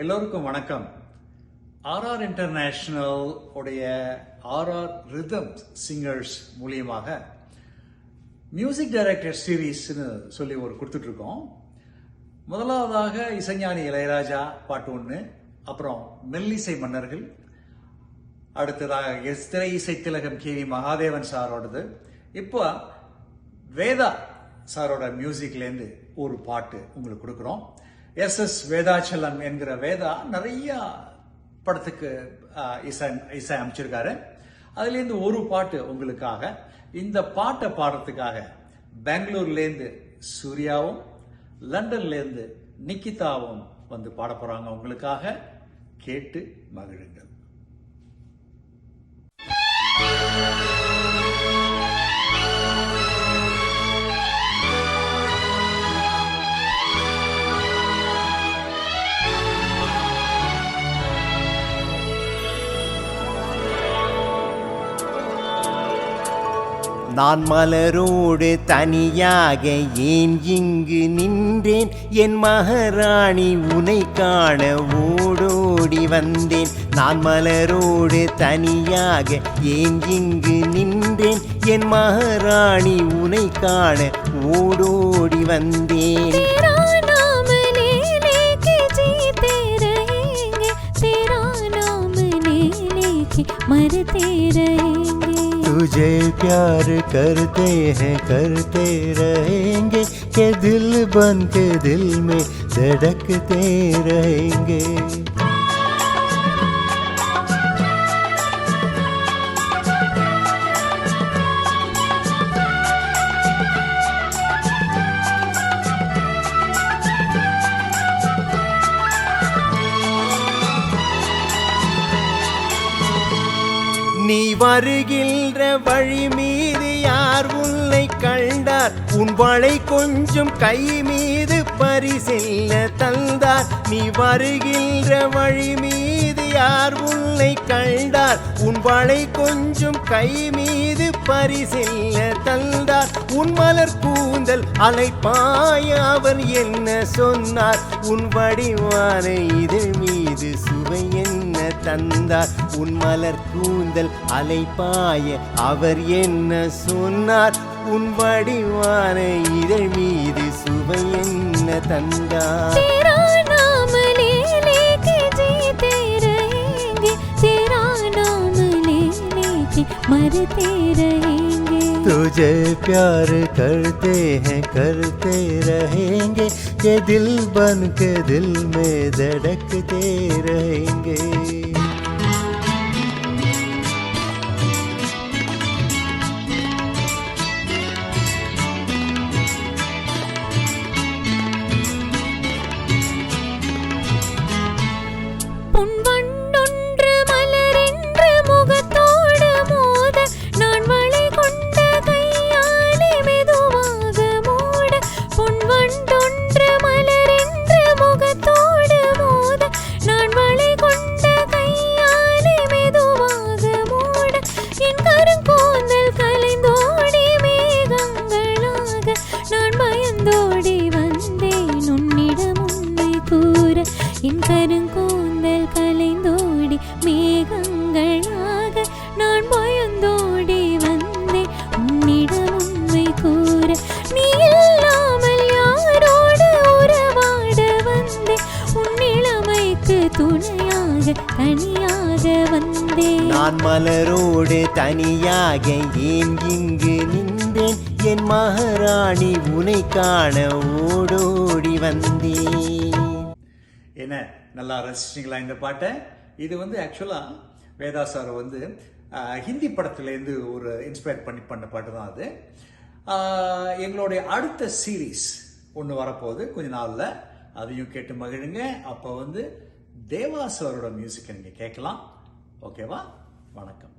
எல்லோருக்கும் வணக்கம். RR international உடைய ஆர்ஆர் ரிதம் சிங்கர்ஸ் மூலியமாக மியூசிக் டைரக்டர் சீரீஸ்னு சொல்லி ஒரு கொடுத்துட்டு இருக்கோம். முதலாவதாக இசைஞானி இளையராஜா பாட்டு 1, அப்புறம் மெல்லிசை மன்னர்கள், அடுத்ததாக திரை இசை திலகம் KV மகாதேவன் சாரோடது. இப்போ வேதா சாரோட மியூசிக்லேருந்து ஒரு பாட்டு உங்களுக்கு கொடுக்குறோம். SS வேதாச்சலம் என்கிற வேதா நிறைய படத்துக்கு இசை அமைச்சிருக்காரு. அதுலேருந்து ஒரு பாட்டு உங்களுக்காக. இந்த பாட்டை பாடுறதுக்காக பெங்களூர்லேருந்து சூர்யாவும் லண்டன்லேருந்து நிக்கிதாவும் வந்து பாட போறாங்க. உங்களுக்காக கேட்டு மகிழுங்கள். நான் மலரோடு தனியாக ஏன் இங்கு நின்றேன், என் மகாராணி உனை காண ஓடோடி வந்தேன். நான் மலரோடு தனியாக ஏன் இங்கு நின்றேன், என் மகாராணி உனை காண ஓடோடி வந்தேன். तुझे प्यार करते रहेंगे के दिल बन के दिल में धड़कते रहेंगे. நீ வருகின்ற வழி மீது யார் உன்னை கண்டார், உன் வளை கொஞ்சம் கை மீது பரிசெல்ல தந்தார். நீ வருகின்ற வழி மீது யார் உன்னை கண்டார், உன் வளை கொஞ்சம் கை மீது பரிசெல்ல தந்தார். உன் மலர் கூந்தல் அலைப்பாய அவர் என்ன சொன்னார், உன் வடிவான இதழ் மீது சுவை என்ன தந்தார். உன் மலர் கூந்தல் அலைப்பாய அவர் என்ன சொன்னார், உன் வடிவான இதழ் மீது சுவை என்ன தந்தார். तुझे प्यार करते रहेंगे के दिल बन के दिल में धड़कते रहेंगे. என் கருங்கூந்தல் கலைந்தோடி மேகங்களாக நான் பயந்தோடி வந்தேன் உன்னிடம் உண்மை கூற. நீ இல்லாமல் யாரோடு உறவாட வந்தேன், உன்னிளமைக்கு துணையாக தனியாக வந்தேன். நான் மலரோடு தனியாக ஏன் இங்கு நின்றேன், என் மகாராணி உனை காண ஓடோடி வந்தேன். என்ன நல்லா ரசிச்சிங்களா இந்த பாட்டை? இது ஆக்சுவலா வேதா சார் ஹிந்தி படத்துலேருந்து ஒரு இன்ஸ்பயர் பண்ண பாட்டு தான் அது. எங்களுடைய அடுத்த சீரீஸ் ஒன்று வரப்போகுது கொஞ்ச நாளில், அதையும் கேட்டு மகிழுங்க. அப்போ தேவா சாரோட மியூசிக்கை நீங்கள் கேட்கலாம். ஓகேவா? வணக்கம்.